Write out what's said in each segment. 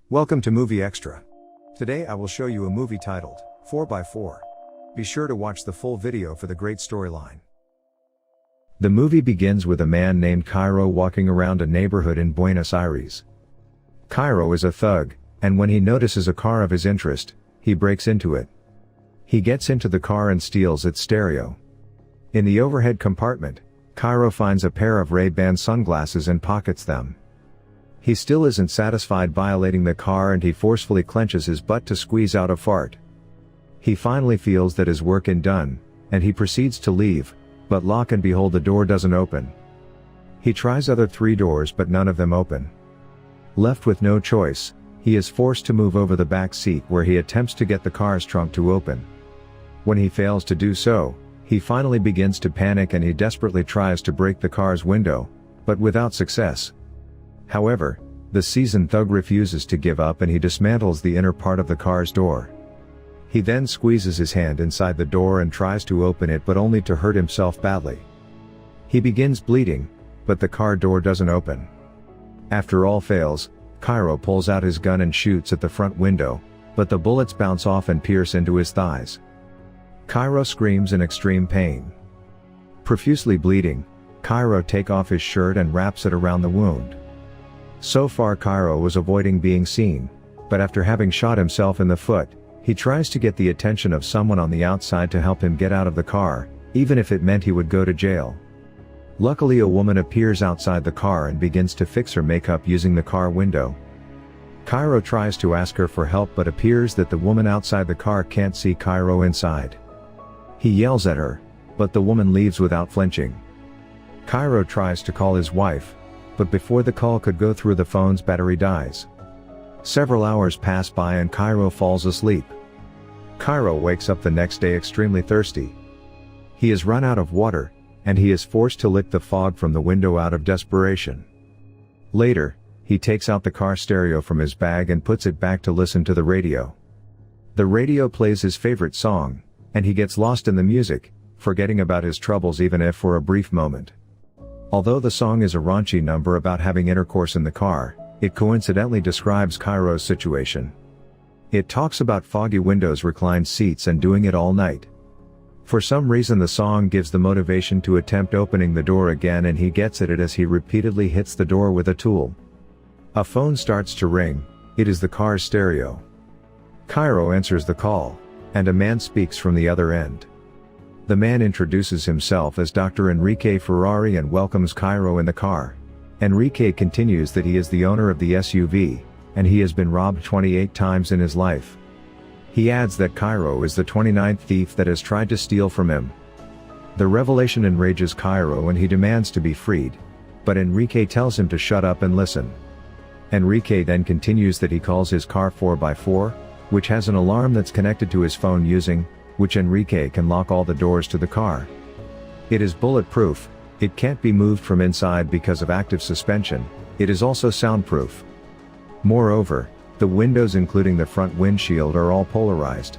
Welcome to Movie Extra. Today I will show you a movie titled 4x4. Be sure to watch the full video for the great storyline. The movie begins with a man named Cairo walking around a neighborhood in Buenos Aires. Cairo is a thug, and when he notices a car of his interest, he breaks into it. He gets into the car and steals its stereo. In the overhead compartment, Cairo finds a pair of Ray-Ban sunglasses and pockets them. He still isn't satisfied violating the car and he forcefully clenches his butt to squeeze out a fart. He finally feels that his work is done, and he proceeds to leave, but lock and behold the door doesn't open. He tries other 3 doors but none of them open. Left with no choice, he is forced to move over the back seat where he attempts to get the car's trunk to open. When he fails to do so, he finally begins to panic and he desperately tries to break the car's window, but without success. However, the seasoned thug refuses to give up and he dismantles the inner part of the car's door. He then squeezes his hand inside the door and tries to open it but only to hurt himself badly. He begins bleeding, but the car door doesn't open. After all fails, Cairo pulls out his gun and shoots at the front window, but the bullets bounce off and pierce into his thighs. Cairo screams in extreme pain. Profusely bleeding, Cairo takes off his shirt and wraps it around the wound. So far Cairo was avoiding being seen, but after having shot himself in the foot, he tries to get the attention of someone on the outside to help him get out of the car, even if it meant he would go to jail. Luckily a woman appears outside the car and begins to fix her makeup using the car window. Cairo tries to ask her for help but appears that the woman outside the car can't see Cairo inside. He yells at her, but the woman leaves without flinching. Cairo tries to call his wife, but before the call could go through the phone's battery dies. Several hours pass by and Cairo falls asleep. Cairo wakes up the next day extremely thirsty. He has run out of water, and he is forced to lick the fog from the window out of desperation. Later, he takes out the car stereo from his bag and puts it back to listen to the radio. The radio plays his favorite song, and he gets lost in the music, forgetting about his troubles even if for a brief moment. Although the song is a raunchy number about having intercourse in the car, it coincidentally describes Cairo's situation. It talks about foggy windows, reclined seats and doing it all night. For some reason the song gives the motivation to attempt opening the door again and he gets at it as he repeatedly hits the door with a tool. A phone starts to ring, it is the car's stereo. Cairo answers the call, and a man speaks from the other end. The man introduces himself as Dr. Enrique Ferrari and welcomes Cairo in the car. Enrique continues that he is the owner of the SUV, and he has been robbed 28 times in his life. He adds that Cairo is the 29th thief that has tried to steal from him. The revelation enrages Cairo and he demands to be freed, but Enrique tells him to shut up and listen. Enrique then continues that he calls his car 4x4, which has an alarm that's connected to his phone using which Enrique can lock all the doors to the car. It is bulletproof, it can't be moved from inside because of active suspension, it is also soundproof. Moreover, the windows including the front windshield are all polarized.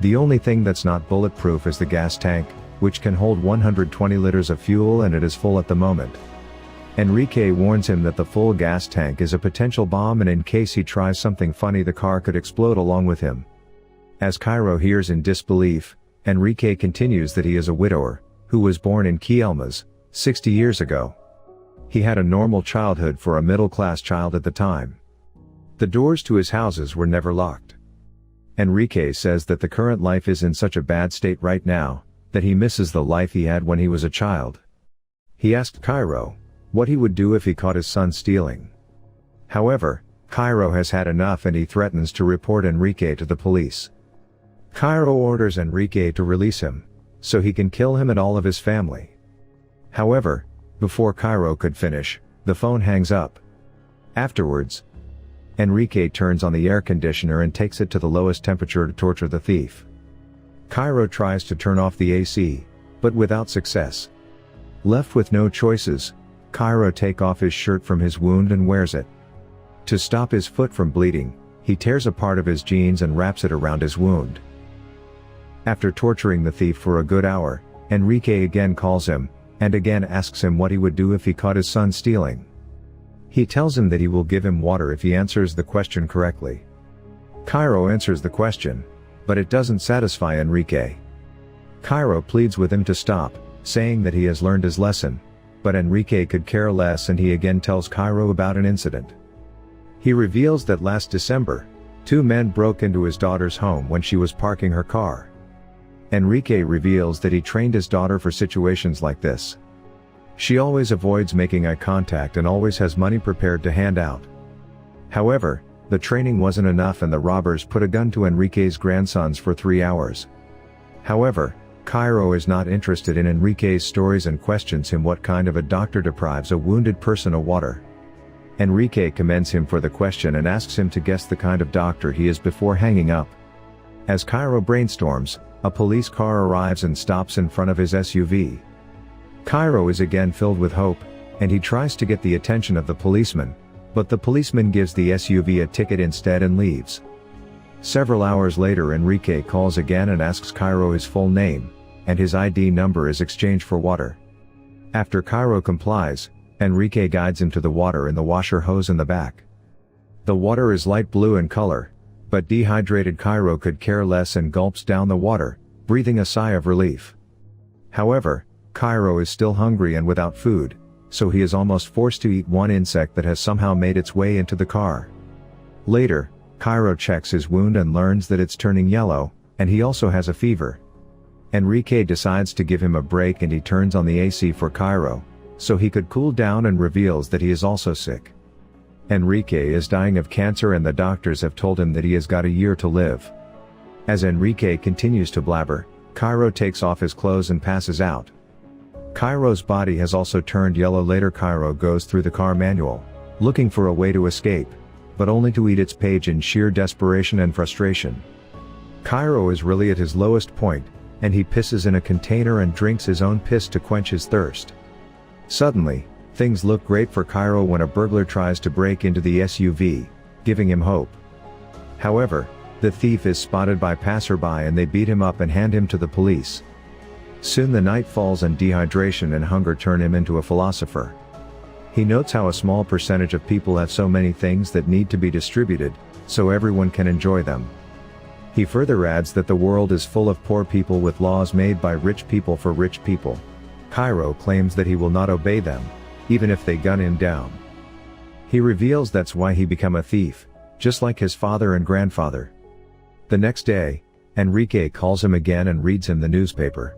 The only thing that's not bulletproof is the gas tank, which can hold 120 liters of fuel and it is full at the moment. Enrique warns him that the full gas tank is a potential bomb and in case he tries something funny the car could explode along with him. As Cairo hears in disbelief, Enrique continues that he is a widower, who was born in Quilmes, 60 years ago. He had a normal childhood for a middle-class child at the time. The doors to his houses were never locked. Enrique says that the current life is in such a bad state right now, that he misses the life he had when he was a child. He asked Cairo what he would do if he caught his son stealing. However, Cairo has had enough and he threatens to report Enrique to the police. Cairo orders Enrique to release him, so he can kill him and all of his family. However, before Cairo could finish, the phone hangs up. Afterwards, Enrique turns on the air conditioner and takes it to the lowest temperature to torture the thief. Cairo tries to turn off the AC, but without success. Left with no choices, Cairo takes off his shirt from his wound and wears it. To stop his foot from bleeding, he tears a part of his jeans and wraps it around his wound. After torturing the thief for a good hour, Enrique again calls him, and again asks him what he would do if he caught his son stealing. He tells him that he will give him water if he answers the question correctly. Cairo answers the question, but it doesn't satisfy Enrique. Cairo pleads with him to stop, saying that he has learned his lesson, but Enrique could care less, and he again tells Cairo about an incident. He reveals that last December, two men broke into his daughter's home when she was parking her car. Enrique reveals that he trained his daughter for situations like this. She always avoids making eye contact and always has money prepared to hand out. However, the training wasn't enough, and the robbers put a gun to Enrique's grandsons for 3 hours. However, Cairo is not interested in Enrique's stories and questions him what kind of a doctor deprives a wounded person of water. Enrique commends him for the question and asks him to guess the kind of doctor he is before hanging up. As Cairo brainstorms, a police car arrives and stops in front of his SUV. Cairo is again filled with hope, and he tries to get the attention of the policeman, but the policeman gives the SUV a ticket instead and leaves. Several hours later, Enrique calls again and asks Cairo his full name, and his ID number is exchanged for water. After Cairo complies, Enrique guides him to the water in the washer hose in the back. The water is light blue in color, but dehydrated Cairo could care less and gulps down the water, breathing a sigh of relief. However, Cairo is still hungry and without food, so he is almost forced to eat one insect that has somehow made its way into the car. Later, Cairo checks his wound and learns that it's turning yellow, and he also has a fever. Enrique decides to give him a break, and he turns on the AC for Cairo, so he could cool down, and reveals that he is also sick. Enrique is dying of cancer, and the doctors have told him that he has got a year to live. As Enrique continues to blabber, Cairo takes off his clothes and passes out. Cairo's body has also turned yellow. Later, Cairo goes through the car manual, looking for a way to escape, but only to eat its page in sheer desperation and frustration. Cairo is really at his lowest point, and he pisses in a container and drinks his own piss to quench his thirst. Suddenly, things look great for Cairo when a burglar tries to break into the SUV, giving him hope. However, the thief is spotted by passerby, and they beat him up and hand him to the police. Soon the night falls, and dehydration and hunger turn him into a philosopher. He notes how a small percentage of people have so many things that need to be distributed, so everyone can enjoy them. He further adds that the world is full of poor people with laws made by rich people for rich people. Cairo claims that he will not obey them, even if they gun him down. He reveals that's why he became a thief, just like his father and grandfather. The next day, Enrique calls him again and reads him the newspaper.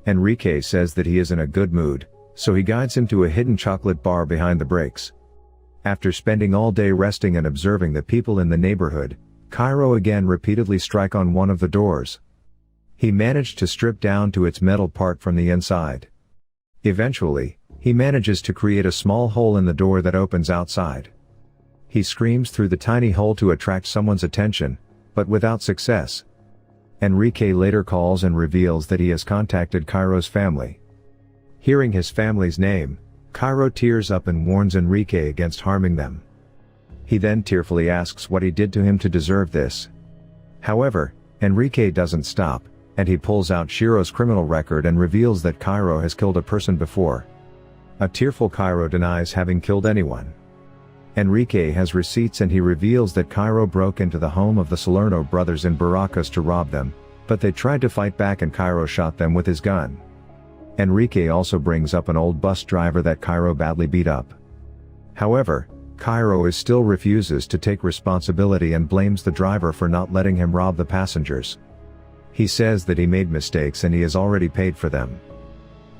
Enrique says that he is in a good mood, so he guides him to a hidden chocolate bar behind the brakes. After spending all day resting and observing the people in the neighborhood, Cairo again repeatedly strikes on one of the doors. He managed to strip down to its metal part from the inside. Eventually, he manages to create a small hole in the door that opens outside. He screams through the tiny hole to attract someone's attention, but without success. Enrique later calls and reveals that he has contacted Cairo's family. Hearing his family's name, Cairo tears up and warns Enrique against harming them. He then tearfully asks what he did to him to deserve this. However, Enrique doesn't stop, and he pulls out Shiro's criminal record and reveals that Cairo has killed a person before. A tearful Cairo denies having killed anyone. Enrique has receipts, and he reveals that Cairo broke into the home of the Salerno brothers in Barracas to rob them, but they tried to fight back and Cairo shot them with his gun. Enrique also brings up an old bus driver that Cairo badly beat up. However, Cairo still refuses to take responsibility and blames the driver for not letting him rob the passengers. He says that he made mistakes and he has already paid for them.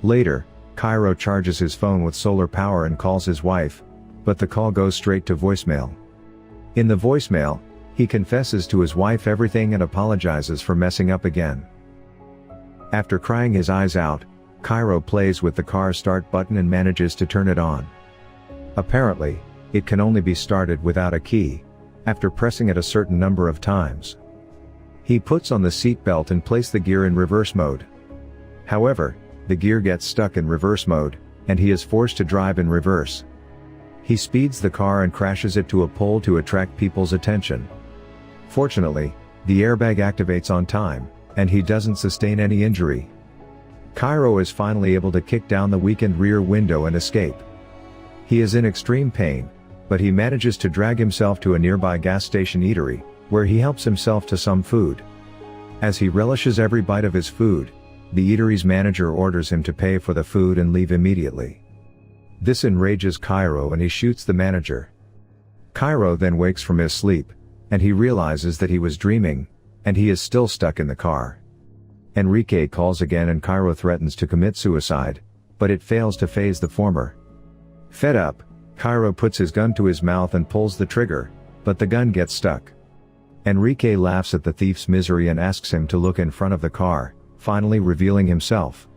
Later, Cairo charges his phone with solar power and calls his wife, but the call goes straight to voicemail. In the voicemail, he confesses to his wife everything and apologizes for messing up again. After crying his eyes out, Cairo plays with the car start button and manages to turn it on. Apparently, it can only be started without a key, after pressing it a certain number of times. He puts on the seatbelt and places the gear in reverse mode. However, the gear gets stuck in reverse mode, and he is forced to drive in reverse. He speeds the car and crashes it to a pole to attract people's attention. Fortunately, the airbag activates on time, and he doesn't sustain any injury. Cairo is finally able to kick down the weakened rear window and escape. He is in extreme pain, but he manages to drag himself to a nearby gas station eatery, where he helps himself to some food. As he relishes every bite of his food, the eatery's manager orders him to pay for the food and leave immediately. This enrages Cairo and he shoots the manager. Cairo then wakes from his sleep, and he realizes that he was dreaming, and he is still stuck in the car. Enrique calls again and Cairo threatens to commit suicide, but it fails to faze the former. Fed up, Cairo puts his gun to his mouth and pulls the trigger, but the gun gets stuck. Enrique laughs at the thief's misery and asks him to look in front of the car, finally revealing himself.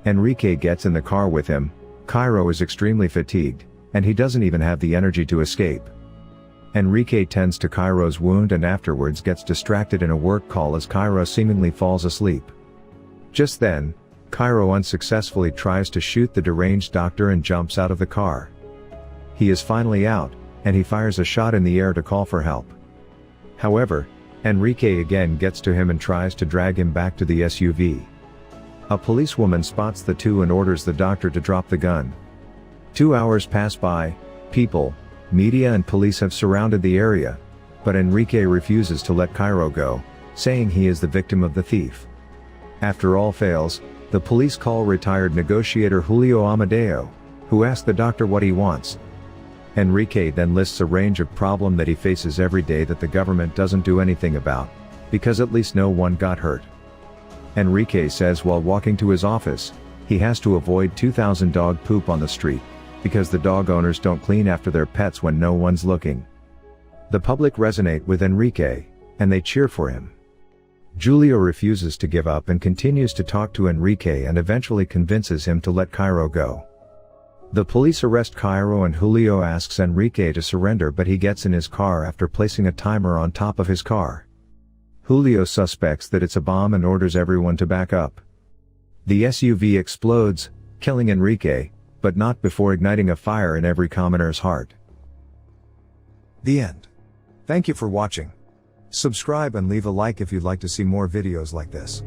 Enrique gets in the car with him. Cairo is extremely fatigued, and he doesn't even have the energy to escape. Enrique tends to Cairo's wound and afterwards gets distracted in a work call as Cairo seemingly falls asleep. Just then, Cairo unsuccessfully tries to shoot the deranged doctor and jumps out of the car. He is finally out, and he fires a shot in the air to call for help. However, Enrique again gets to him and tries to drag him back to the SUV. A policewoman spots the two and orders the doctor to drop the gun. 2 hours pass by. People, media and police have surrounded the area, but Enrique refuses to let Cairo go, saying he is the victim of the thief. After all fails, the police call retired negotiator Julio Amadeo, who asks the doctor what he wants. Enrique then lists a range of problems that he faces every day that the government doesn't do anything about, because at least no one got hurt. Enrique says while walking to his office, he has to avoid 2,000 dog poop on the street, because the dog owners don't clean after their pets when no one's looking. The public resonate with Enrique, and they cheer for him. Julio refuses to give up and continues to talk to Enrique and eventually convinces him to let Cairo go. The police arrest Cairo and Julio asks Enrique to surrender, but he gets in his car after placing a timer on top of his car. Julio suspects that it's a bomb and orders everyone to back up. The SUV explodes, killing Enrique, but not before igniting a fire in every commoner's heart. The end. Thank you for watching. Subscribe and leave a like if you'd like to see more videos like this.